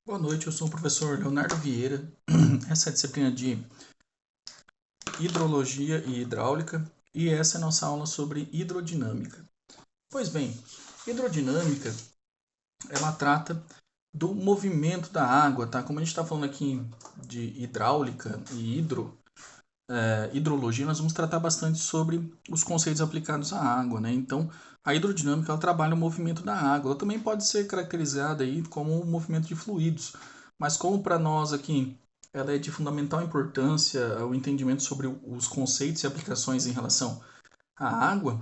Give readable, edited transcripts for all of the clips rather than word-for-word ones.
Boa noite, eu sou o professor Leonardo Vieira. Essa é a disciplina de Hidrologia e Hidráulica e essa é a nossa aula sobre hidrodinâmica. Pois bem, hidrodinâmica, ela trata do movimento da água, tá? Como a gente está falando aqui de hidráulica e hidrologia, nós vamos tratar bastante sobre os conceitos aplicados à água, né? Então, a hidrodinâmica, ela trabalha o movimento da água. Ela também pode ser caracterizada aí como o movimento de fluidos, mas como para nós aqui ela é de fundamental importância o entendimento sobre os conceitos e aplicações em relação à água,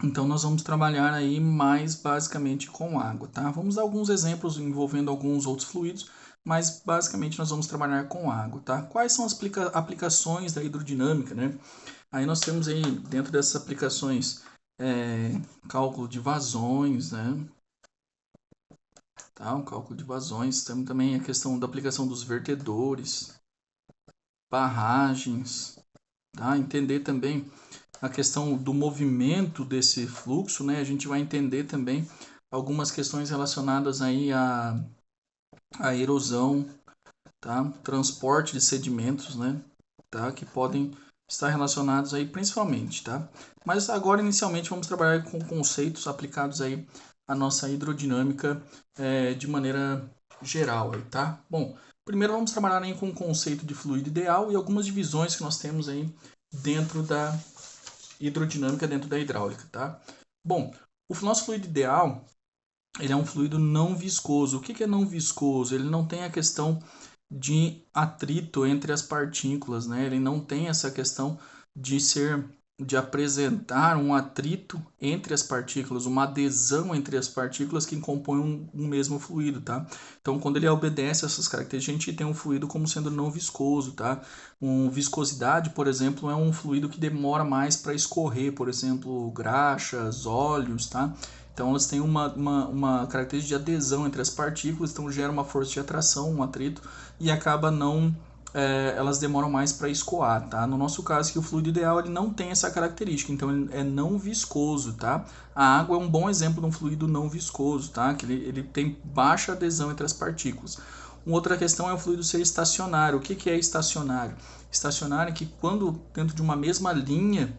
então nós vamos trabalhar aí mais basicamente com água, tá? Vamos dar alguns exemplos envolvendo alguns outros fluidos, mas basicamente nós vamos trabalhar com água, tá? Quais são as aplicações da hidrodinâmica, né? Aí nós temos aí dentro dessas aplicações cálculo de vazões, né? Tá? O cálculo de vazões, temos também a questão da aplicação dos vertedores, barragens, tá? Entender também a questão do movimento desse fluxo, né? A gente vai entender também algumas questões relacionadas aí à erosão, tá? Transporte de sedimentos, né? Tá? Que podem estar relacionados aí principalmente, tá? Mas agora inicialmente vamos trabalhar com conceitos aplicados aí à nossa hidrodinâmica de maneira geral, aí, tá? Bom, primeiro vamos trabalhar aí com o conceito de fluido ideal e algumas divisões que nós temos aí dentro da hidrodinâmica, dentro da hidráulica, tá? Bom, o nosso fluido ideal, ele é um fluido não viscoso. O que é não viscoso? Ele não tem a questão de atrito entre as partículas, né? Ele não tem essa questão de apresentar um atrito entre as partículas, uma adesão entre as partículas que compõem um mesmo fluido, tá? Então, quando ele obedece a essas características, a gente tem um fluido como sendo não viscoso, tá? Viscosidade, por exemplo, é um fluido que demora mais para escorrer, por exemplo, graxas, óleos, tá? Então elas têm uma característica de adesão entre as partículas, então gera uma força de atração, um atrito, e acaba não elas demoram mais para escoar, tá? No nosso caso que o fluido ideal ele não tem essa característica, então ele é não viscoso, tá? A água é um bom exemplo de um fluido não viscoso, tá? Que ele tem baixa adesão entre as partículas. Uma outra questão é o fluido ser estacionário. O que é estacionário? Estacionário é que quando dentro de uma mesma linha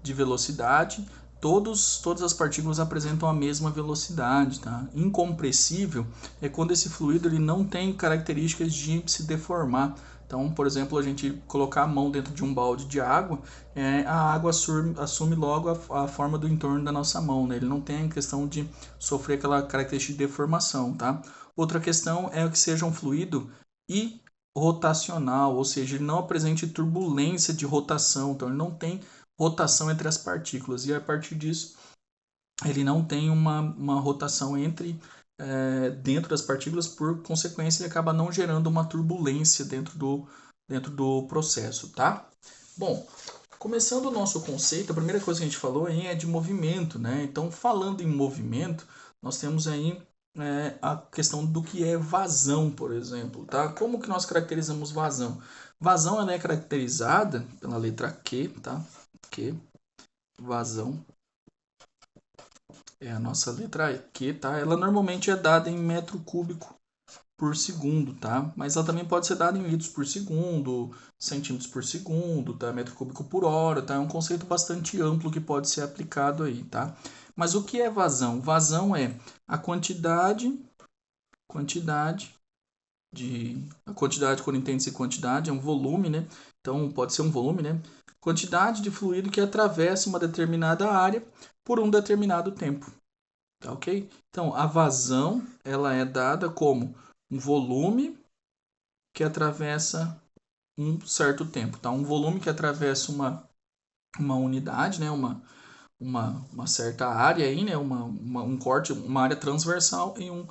de velocidade, todas as partículas apresentam a mesma velocidade, tá? Incompressível é quando esse fluido ele não tem características de se deformar. Então, por exemplo, a gente colocar a mão dentro de um balde de água, a água assume logo a forma do entorno da nossa mão, né? Ele não tem a questão de sofrer aquela característica de deformação, tá? Outra questão é que seja um fluido irrotacional, ou seja, ele não apresente turbulência de rotação, então ele não tem rotação entre as partículas, e a partir disso ele não tem uma rotação dentro das partículas, por consequência ele acaba não gerando uma turbulência dentro do processo, tá? Bom, começando o nosso conceito, a primeira coisa que a gente falou aí é de movimento, né? Então, falando em movimento, nós temos aí a questão do que é vazão, por exemplo, tá? Como que nós caracterizamos vazão? Vazão ela é caracterizada pela letra Q, tá? Q, vazão, é a nossa letra Q, tá? Ela normalmente é dada em metro cúbico por segundo, tá? Mas ela também pode ser dada em litros por segundo, centímetros por segundo, tá? Metro cúbico por hora, tá? É um conceito bastante amplo que pode ser aplicado aí, tá? Mas o que é vazão? Vazão é a a quantidade quando entende-se quantidade é um volume, né? Então pode ser um volume, né? Quantidade de fluido que atravessa uma determinada área por um determinado tempo, tá ok? Então a vazão ela é dada como um volume que atravessa um certo tempo, tá? Um volume que atravessa uma unidade, né? Uma certa área aí, né? Um corte, uma área transversal em um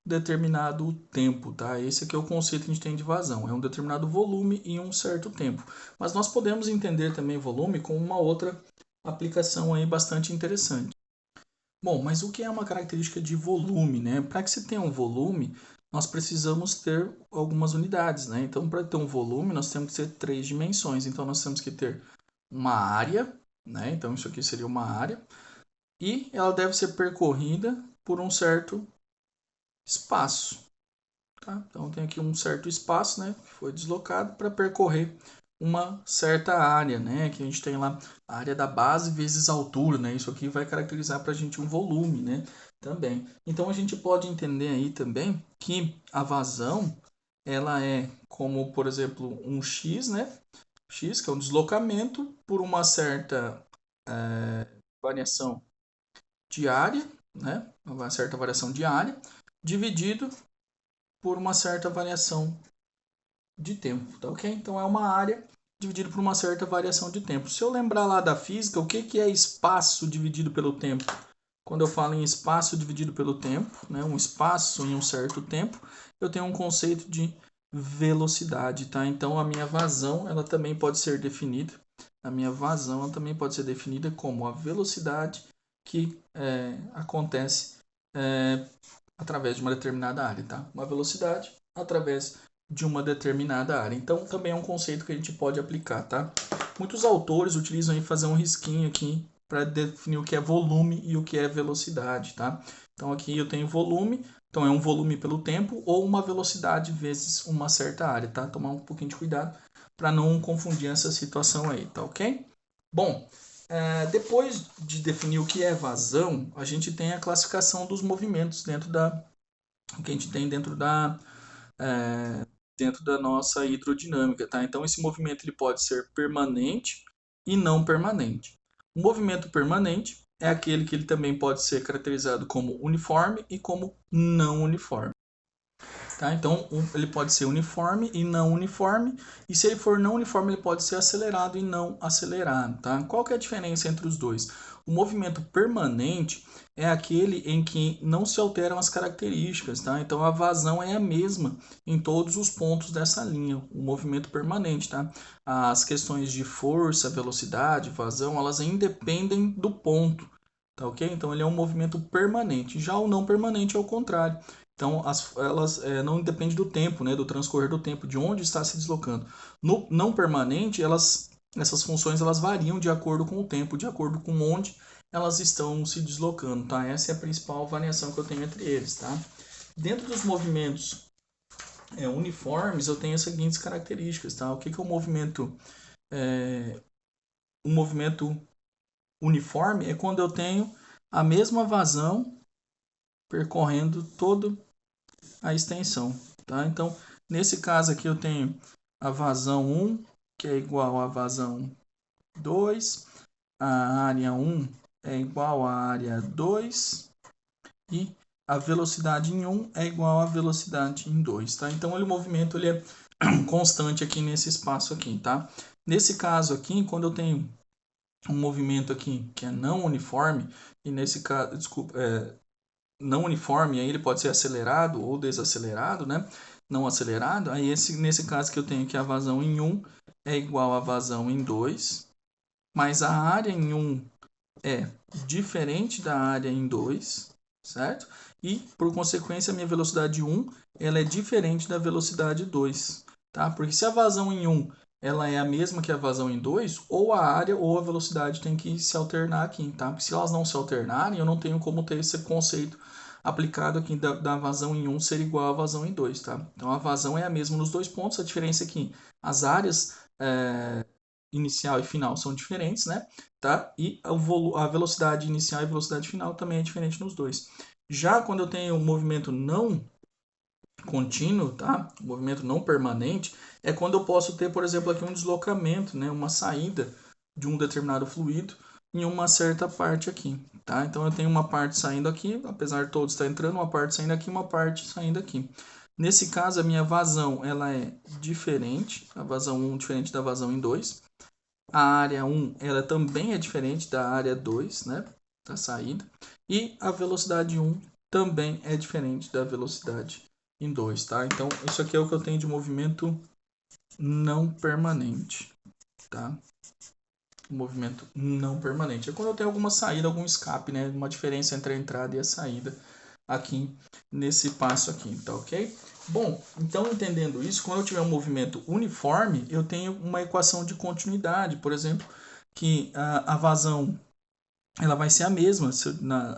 determinado tempo, tá? Esse aqui é o conceito que a gente tem de vazão, é um determinado volume em um certo tempo. Mas nós podemos entender também volume com uma outra aplicação aí bastante interessante. Bom, mas o que é uma característica de volume, né? Para que se tenha um volume, nós precisamos ter algumas unidades, né? Então, para ter um volume, nós temos que ter três dimensões. Então, nós temos que ter uma área, né? Então, isso aqui seria uma área. E ela deve ser percorrida por um certo espaço. tá? Então tem aqui um certo espaço, né, que foi deslocado para percorrer uma certa área, né, que a gente tem lá a área da base vezes a altura, né, isso aqui vai caracterizar para a gente um volume, né, também. Então a gente pode entender aí também que a vazão, ela é como, por exemplo, um x, né, x, que é um deslocamento por uma certa variação de área, né, uma certa variação de área, dividido por uma certa variação de tempo, tá ok? Então é uma área dividido por uma certa variação de tempo. Se eu lembrar lá da física, o que é espaço dividido pelo tempo? Quando eu falo em espaço dividido pelo tempo, né, um espaço em um certo tempo, eu tenho um conceito de velocidade, tá? Então a minha vazão, ela também pode ser definida, a minha vazão ela também pode ser definida como a velocidade que acontece através de uma determinada área, tá? Uma velocidade através de uma determinada área. Então, também é um conceito que a gente pode aplicar, tá? Muitos autores utilizam aí fazer um risquinho aqui para definir o que é volume e o que é velocidade, tá? Então, aqui eu tenho volume, então é um volume pelo tempo ou uma velocidade vezes uma certa área, tá? Tomar um pouquinho de cuidado para não confundir essa situação aí, tá ok? Bom, depois de definir o que é vazão, a gente tem a classificação dos movimentos dentro da que a gente tem dentro da nossa hidrodinâmica, tá? Então esse movimento ele pode ser permanente e não permanente. O movimento permanente é aquele que ele também pode ser caracterizado como uniforme e como não uniforme. Tá? Então, ele pode ser uniforme e não uniforme, e se ele for não uniforme, ele pode ser acelerado e não acelerado. Tá? Qual que é a diferença entre os dois? O movimento permanente é aquele em que não se alteram as características, tá? Então a vazão é a mesma em todos os pontos dessa linha, o movimento permanente, tá? As questões de força, velocidade, vazão, elas independem do ponto, tá ok? Então ele é um movimento permanente. Já o não permanente é o contrário. Então, elas não dependem do tempo, né, do transcorrer do tempo, de onde está se deslocando. No não permanente, essas funções elas variam de acordo com o tempo, de acordo com onde elas estão se deslocando. Tá? Essa é a principal variação que eu tenho entre eles. Tá? Dentro dos movimentos uniformes, eu tenho as seguintes características. Tá? O que é o movimento? Um movimento uniforme é quando eu tenho a mesma vazão percorrendo todo a extensão, tá? Então, nesse caso aqui eu tenho a vazão 1, que é igual a vazão 2, a área 1 é igual à área 2 e a velocidade em 1 é igual à velocidade em 2, tá? Então, o movimento ele é constante aqui nesse espaço aqui, tá? Nesse caso aqui, quando eu tenho um movimento aqui que é não uniforme, e nesse caso, desculpa, não uniforme, aí ele pode ser acelerado ou desacelerado, né? Não acelerado, aí nesse caso que eu tenho aqui a vazão em 1 é igual a vazão em 2, mas a área em 1 é diferente da área em 2, certo? E, por consequência, a minha velocidade 1 ela é diferente da velocidade 2, tá? Porque se a vazão em 1 ela é a mesma que a vazão em 2, ou a área ou a velocidade tem que se alternar aqui, tá? Porque se elas não se alternarem, eu não tenho como ter esse conceito aplicado aqui da vazão em 1 ser igual à vazão em 2, tá? Então a vazão é a mesma nos dois pontos, a diferença é que as áreas inicial e final são diferentes, né? Tá? E a velocidade inicial e a velocidade final também é diferente nos dois. Já quando eu tenho um movimento não contínuo, tá? Um movimento não permanente, é quando eu posso ter, por exemplo, aqui um deslocamento, né? Uma saída de um determinado fluido em uma certa parte aqui, tá? Então eu tenho uma parte saindo aqui, apesar de todos estar entrando, uma parte saindo aqui, uma parte saindo aqui. Nesse caso, a minha vazão ela é diferente, a vazão 1 diferente da vazão em 2. A área 1 ela também é diferente da área 2, né? Da saída. E a velocidade 1 também é diferente da velocidade em 2, tá? Então, isso aqui é o que eu tenho de movimento não permanente, tá? Movimento não permanente. É quando eu tenho alguma saída, algum escape, né? Uma diferença entre a entrada e a saída aqui nesse passo aqui, tá ok? Bom, então entendendo isso, quando eu tiver um movimento uniforme, eu tenho uma equação de continuidade, por exemplo, que a vazão ela vai ser a mesma,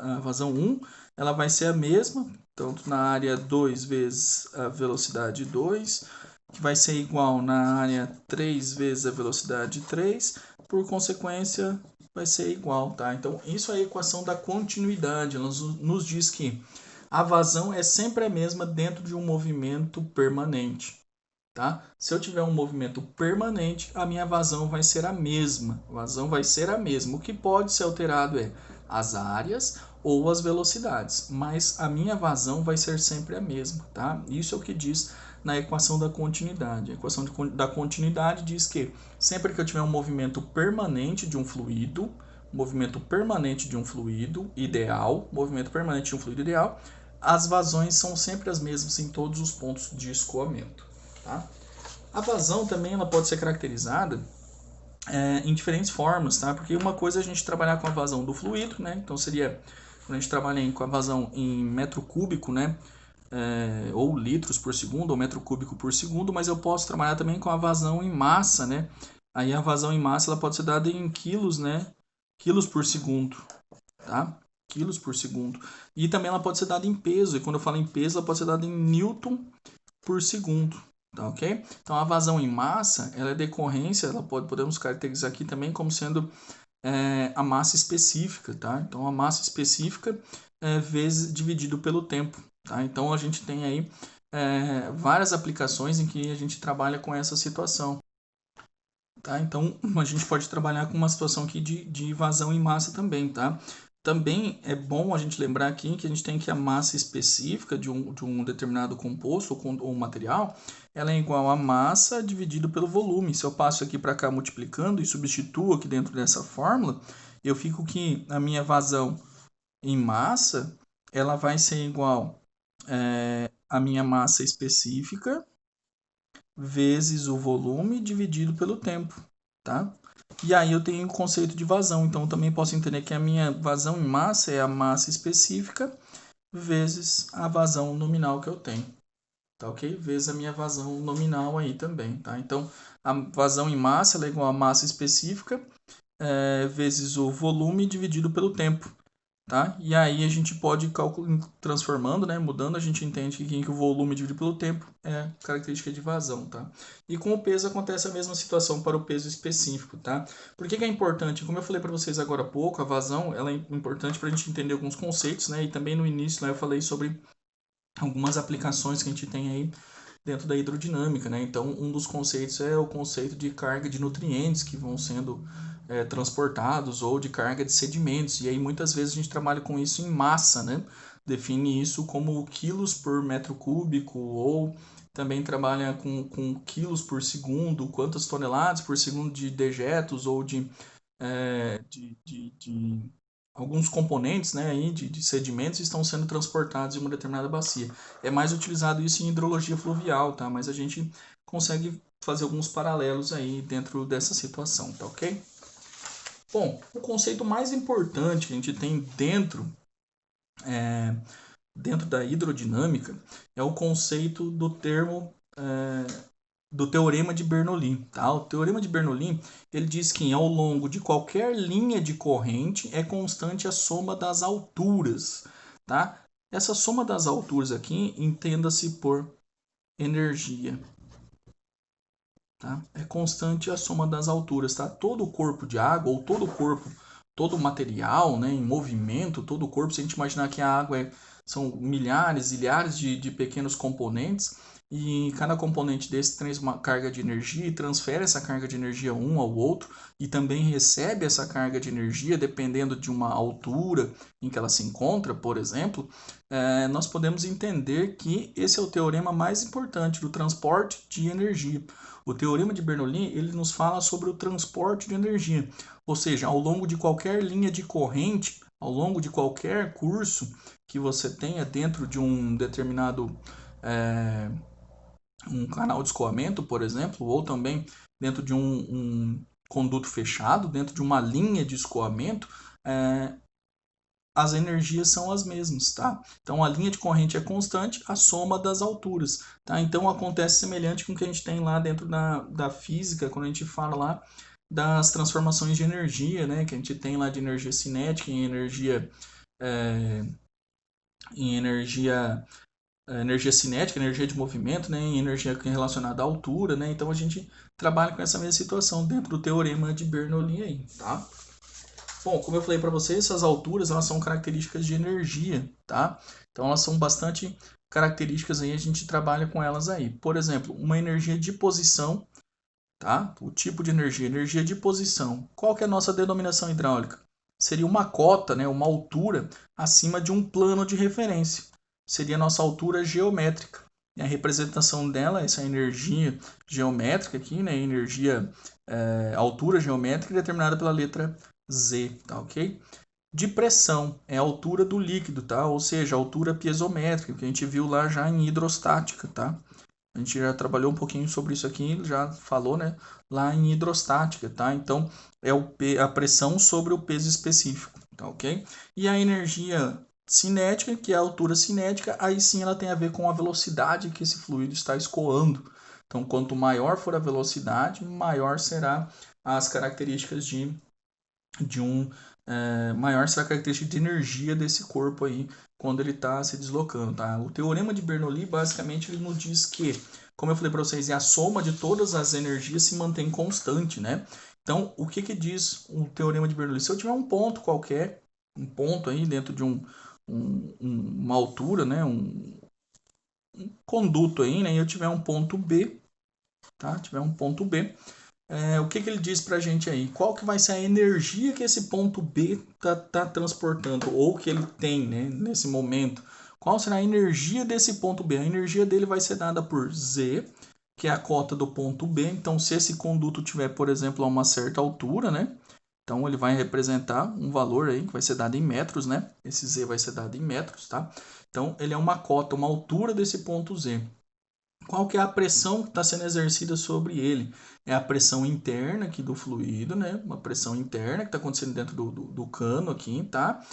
a vazão 1 ela vai ser a mesma, tanto na área 2 vezes a velocidade 2, que vai ser igual na área 3 vezes a velocidade 3, por consequência vai ser igual, tá? Então isso é a equação da continuidade, ela nos diz que a vazão é sempre a mesma dentro de um movimento permanente. Tá? Se eu tiver um movimento permanente, a minha vazão vai ser a mesma. A vazão vai ser a mesma. O que pode ser alterado é as áreas ou as velocidades, mas a minha vazão vai ser sempre a mesma. Tá? Isso é o que diz na equação da continuidade. A equação da continuidade diz que sempre que eu tiver um movimento permanente de um fluido, ideal, as vazões são sempre as mesmas em todos os pontos de escoamento. Tá? A vazão também ela pode ser caracterizada em diferentes formas, tá? Porque uma coisa é a gente trabalhar com a vazão do fluido, né? Então seria quando a gente trabalha com a vazão em metro cúbico, né? Ou litros por segundo, ou metro cúbico por segundo, mas eu posso trabalhar também com a vazão em massa, né? Aí a vazão em massa ela pode ser dada em quilos, né? Quilos por segundo, tá? Quilos por segundo. E também ela pode ser dada em peso, e quando eu falo em peso, ela pode ser dada em newton por segundo. Tá, ok? Então a vazão em massa ela é decorrência, podemos caracterizar aqui também como sendo a massa específica, tá? Então a massa específica vezes dividido pelo tempo, tá? Então a gente tem aí várias aplicações em que a gente trabalha com essa situação, tá? Então a gente pode trabalhar com uma situação aqui de vazão em massa também, tá? Também é bom a gente lembrar aqui que a gente tem que a massa específica de um determinado composto ou material, ela é igual a massa dividido pelo volume. Se eu passo aqui para cá multiplicando e substituo aqui dentro dessa fórmula, eu fico que a minha vazão em massa, ela vai ser igual a minha massa específica vezes o volume dividido pelo tempo, tá? E aí eu tenho o conceito de vazão, então eu também posso entender que a minha vazão em massa é a massa específica vezes a vazão nominal que eu tenho, tá ok? Vezes a minha vazão nominal aí também, tá? Então a vazão em massa ela é igual a massa específica vezes o volume dividido pelo tempo, tá? E aí a gente pode transformando, né, mudando, a gente entende que o volume dividido pelo tempo é característica de vazão, tá? E com o peso acontece a mesma situação para o peso específico, tá? Por que é importante? Como eu falei para vocês agora há pouco, a vazão ela é importante para a gente entender alguns conceitos, né? E também no início lá eu falei sobre algumas aplicações que a gente tem aí dentro da hidrodinâmica, né? Então, um dos conceitos é o conceito de carga de nutrientes que vão sendo transportados ou de carga de sedimentos. E aí, muitas vezes, a gente trabalha com isso em massa, né? Define isso como quilos por metro cúbico ou também trabalha com quilos por segundo, quantas toneladas por segundo de dejetos ou de alguns componentes, né, aí de sedimentos estão sendo transportados em uma determinada bacia. É mais utilizado isso em hidrologia fluvial, tá? Mas a gente consegue fazer alguns paralelos aí dentro dessa situação, tá ok? Bom, o conceito mais importante que a gente tem dentro da hidrodinâmica é o conceito do termo do teorema de Bernoulli, tá? O teorema de Bernoulli, ele diz que ao longo de qualquer linha de corrente é constante a soma das alturas, tá? Essa soma das alturas aqui, entenda-se por energia, tá? É constante a soma das alturas, tá? Todo corpo de água ou todo material, né, em movimento, todo o corpo, se a gente imaginar que a água são milhares e milhares de pequenos componentes, e cada componente desse traz uma carga de energia e transfere essa carga de energia um ao outro e também recebe essa carga de energia dependendo de uma altura em que ela se encontra, por exemplo, nós podemos entender que esse é o teorema mais importante do transporte de energia. O teorema de Bernoulli ele nos fala sobre o transporte de energia, ou seja, ao longo de qualquer linha de corrente, ao longo de qualquer curso que você tenha dentro de um determinado um canal de escoamento, por exemplo, ou também dentro de um conduto fechado, dentro de uma linha de escoamento, as energias são as mesmas, tá? Então a linha de corrente é constante, a soma das alturas, tá? Então acontece semelhante com o que a gente tem lá dentro da física, quando a gente fala lá das transformações de energia, né? Que a gente tem lá de energia cinética em energia em energia cinética, energia de movimento, né, em energia relacionada à altura, né? Então a gente trabalha com essa mesma situação dentro do teorema de Bernoulli aí, tá? Bom, como eu falei para vocês, essas alturas elas são características de energia, tá? Então elas são bastante características aí, a gente trabalha com elas aí. Por exemplo, uma energia de posição, tá? O tipo de energia de posição. Qual que é a nossa denominação hidráulica? Seria uma cota, né, uma altura acima de um plano de referência. Seria a nossa altura geométrica. E a representação dela, essa energia geométrica aqui, né, altura geométrica determinada pela letra Z, tá ok? De pressão é a altura do líquido, tá? Ou seja, a altura piezométrica, que a gente viu lá já em hidrostática, tá? A gente já trabalhou um pouquinho sobre isso aqui, já falou, né? Lá em hidrostática, tá? Então, é a pressão sobre o peso específico, tá ok? E a energia cinética, que é a altura cinética, aí sim ela tem a ver com a velocidade que esse fluido está escoando. Então, quanto maior for a velocidade, maior será as características de um maior será a característica de energia desse corpo aí quando ele está se deslocando, tá? O teorema de Bernoulli basicamente ele nos diz que, como eu falei para vocês, é a soma de todas as energias se mantém constante, né? Então, o que diz o teorema de Bernoulli? Se eu tiver um ponto qualquer, um ponto aí dentro de uma altura, né? Um conduto aí, né? E eu tiver um ponto B, tá? Tiver um ponto B, o que ele diz para a gente aí? Qual que vai ser a energia que esse ponto B tá transportando, ou que ele tem, né, nesse momento? Qual será a energia desse ponto B? A energia dele vai ser dada por Z, que é a cota do ponto B. Então, se esse conduto tiver, por exemplo, a uma certa altura, né? Então, ele vai representar um valor aí que vai ser dado em metros, né? Esse Z vai ser dado em metros, tá? Então, ele é uma cota, uma altura desse ponto Z. Qual que é a pressão que está sendo exercida sobre ele? É a pressão interna aqui do fluido, né? Uma pressão interna que está acontecendo dentro do cano aqui, tá?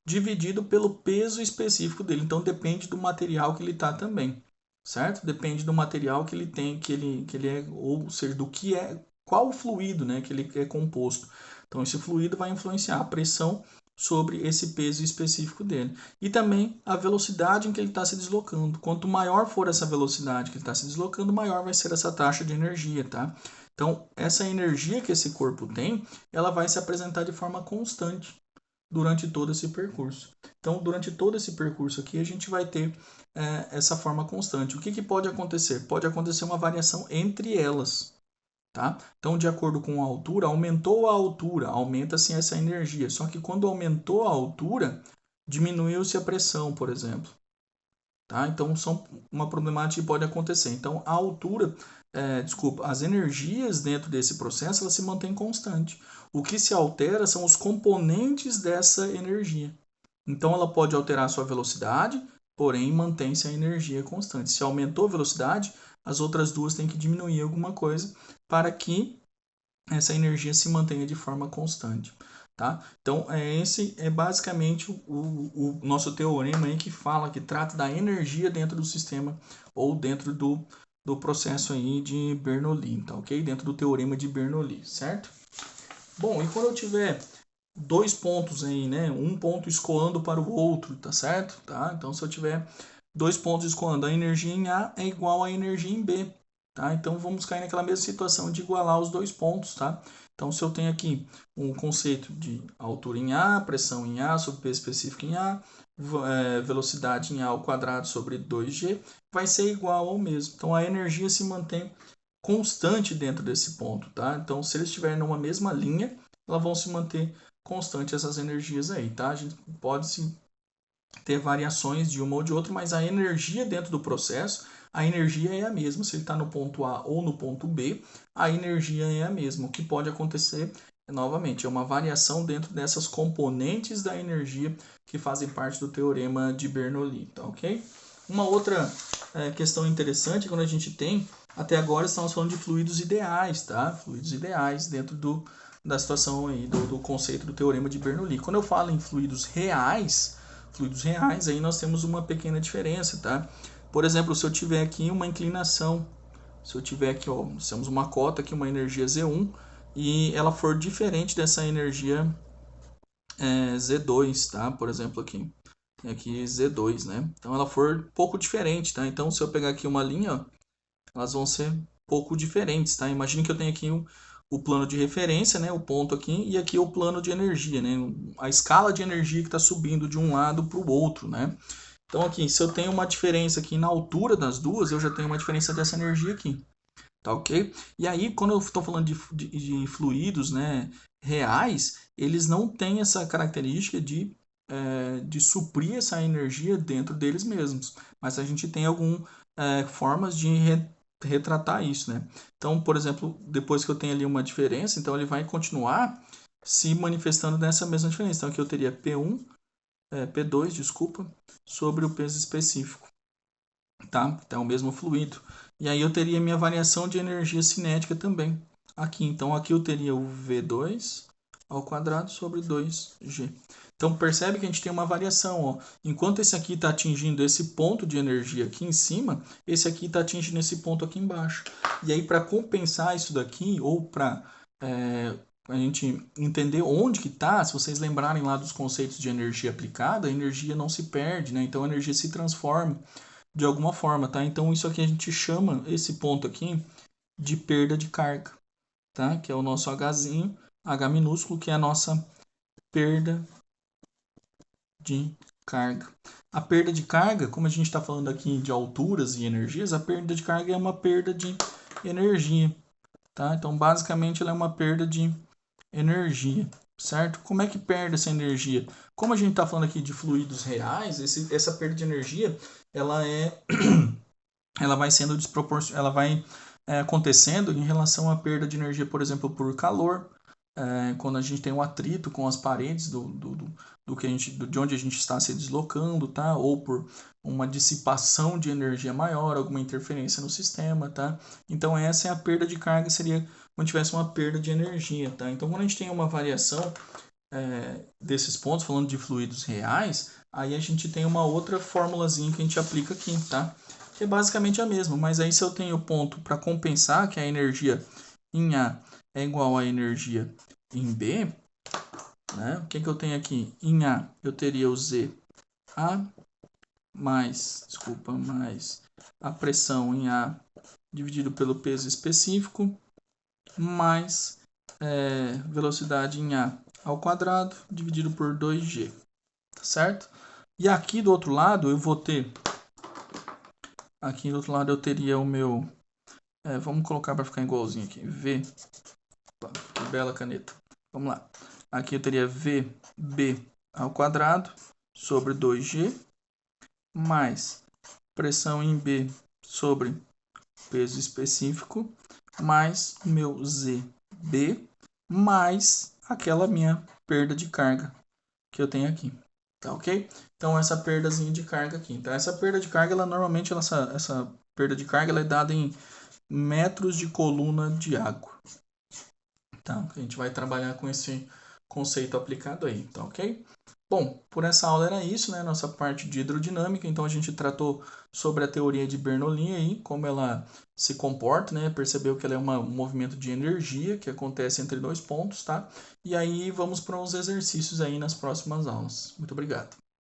Dividido pelo peso específico dele. Então depende do material que ele está também, certo? Depende do material que ele tem, que ele é, ou seja, do que é, qual o fluido, né? Que ele é composto. Então esse fluido vai influenciar a pressão sobre esse peso específico dele. E também a velocidade em que ele está se deslocando. Quanto maior for essa velocidade que ele está se deslocando, maior vai ser essa taxa de energia, tá? Então, essa energia que esse corpo tem, ela vai se apresentar de forma constante durante todo esse percurso. Então, durante todo esse percurso aqui, a gente vai ter essa forma constante. O que pode acontecer? Pode acontecer uma variação entre elas. Tá? Então, de acordo com a altura, aumentou a altura, aumenta-se essa energia. Só que quando aumentou a altura, diminuiu-se a pressão, por exemplo. Tá? Então, uma problemática que pode acontecer. Então, a altura, as energias dentro desse processo, elas se mantêm constantes. O que se altera são os componentes dessa energia. Então, ela pode alterar a sua velocidade, porém mantém-se a energia constante. Se aumentou a velocidade, as outras duas têm que diminuir alguma coisa para que essa energia se mantenha de forma constante. Tá? Então, esse é basicamente o nosso teorema aí que fala, que trata da energia dentro do sistema ou dentro do processo aí de Bernoulli, tá ok? Dentro do teorema de Bernoulli, certo? Bom, e quando eu tiver dois pontos aí, né? Um ponto escoando para o outro, tá certo? Tá? Então, se eu tiver dois pontos escoando, a energia em A é igual à energia em B, tá? Então, vamos cair naquela mesma situação de igualar os dois pontos, tá? Então, se eu tenho aqui um conceito de altura em A, pressão em A sobre peso específico em A, velocidade em A ao quadrado sobre 2G, vai ser igual ao mesmo. Então, a energia se mantém constante dentro desse ponto, tá? Então, se eles estiverem numa mesma linha, elas vão se manter constante essas energias aí, tá? A gente pode sim ter variações de uma ou de outra, mas a energia dentro do processo, a energia é a mesma. Se ele está no ponto A ou no ponto B, a energia é a mesma. O que pode acontecer, novamente, é uma variação dentro dessas componentes da energia que fazem parte do teorema de Bernoulli, tá ok? Uma outra questão interessante, quando a gente tem, até agora estamos falando de fluidos ideais, tá? Fluidos ideais dentro da situação aí, do conceito do teorema de Bernoulli. Quando eu falo em fluidos reais, aí nós temos uma pequena diferença, tá? Por exemplo, se eu tiver aqui uma inclinação, se eu tiver aqui, ó, nós temos uma cota aqui, uma energia Z1, e ela for diferente dessa energia Z2, tá? Por exemplo aqui. e aqui Z2, né? Então ela for um pouco diferente, tá? Então se eu pegar aqui uma linha, ó, elas vão ser um pouco diferentes, tá? Imagine que eu tenho aqui o plano de referência, né? O ponto aqui, e aqui o plano de energia, né? A escala de energia que está subindo de um lado para o outro, né? Então aqui, se eu tenho uma diferença aqui na altura das duas, eu já tenho uma diferença dessa energia aqui, tá ok? E aí, quando eu estou falando de fluidos, né, reais, eles não têm essa característica de suprir essa energia dentro deles mesmos, mas a gente tem algumas formas de retratar isso, né? Então, por exemplo, depois que eu tenho ali uma diferença, então ele vai continuar se manifestando nessa mesma diferença. Então aqui eu teria P2, desculpa, sobre o peso específico, tá? Então é o mesmo fluido. E aí eu teria minha variação de energia cinética também. Aqui, então aqui eu teria o V2 ao quadrado sobre 2G. Então percebe que a gente tem uma variação, ó. Enquanto esse aqui está atingindo esse ponto de energia aqui em cima, esse aqui está atingindo esse ponto aqui embaixo. E aí para compensar isso daqui, ou para a gente entender onde que está, se vocês lembrarem lá dos conceitos de energia aplicada, a energia não se perde, né? Então a energia se transforma de alguma forma, tá? Então isso aqui a gente chama esse ponto aqui de perda de carga, tá? Que é o nosso Hzinho, H minúsculo, que é a nossa perda de carga. A perda de carga, como a gente está falando aqui de alturas e energias, a perda de carga é uma perda de energia, tá? Então basicamente ela é uma perda de energia, certo? Como é que perde essa energia? Como a gente está falando aqui de fluidos reais, essa perda de energia, ela vai sendo desproporcional, ela vai acontecendo em relação à perda de energia, por exemplo, por calor, quando a gente tem um atrito com as paredes de onde a gente está se deslocando, tá? Ou por uma dissipação de energia maior, alguma interferência no sistema, tá? Então essa é a perda de carga, seria quando tivesse uma perda de energia, tá? Então quando a gente tem uma variação desses pontos, falando de fluidos reais, aí a gente tem uma outra formulazinha que a gente aplica aqui, tá? Que é basicamente a mesma, mas aí se eu tenho ponto para compensar que a energia em A é igual à energia em B, né? O que eu tenho aqui? Em A eu teria o ZA mais a pressão em A dividido pelo peso específico, mais velocidade em A ao quadrado dividido por 2G, tá certo? E aqui do outro lado eu vou ter, aqui do outro lado eu teria o meu, vamos colocar para ficar igualzinho aqui, V, que bela caneta, vamos lá. Aqui eu teria VB ao quadrado sobre 2G, mais pressão em B sobre peso específico, mais o meu ZB, mais aquela minha perda de carga que eu tenho aqui, tá ok? Então essa perdazinha de carga aqui. Então essa perda de carga, ela normalmente, essa perda de carga ela é dada em metros de coluna de água. Tá? A gente vai trabalhar com esse conceito aplicado aí, tá ok? Bom, por essa aula era isso, né? Nossa parte de hidrodinâmica. Então a gente tratou sobre a teoria de Bernoulli aí, como ela se comporta, né? Percebeu que ela é um movimento de energia que acontece entre dois pontos, tá? E aí vamos para uns exercícios aí nas próximas aulas. Muito obrigado.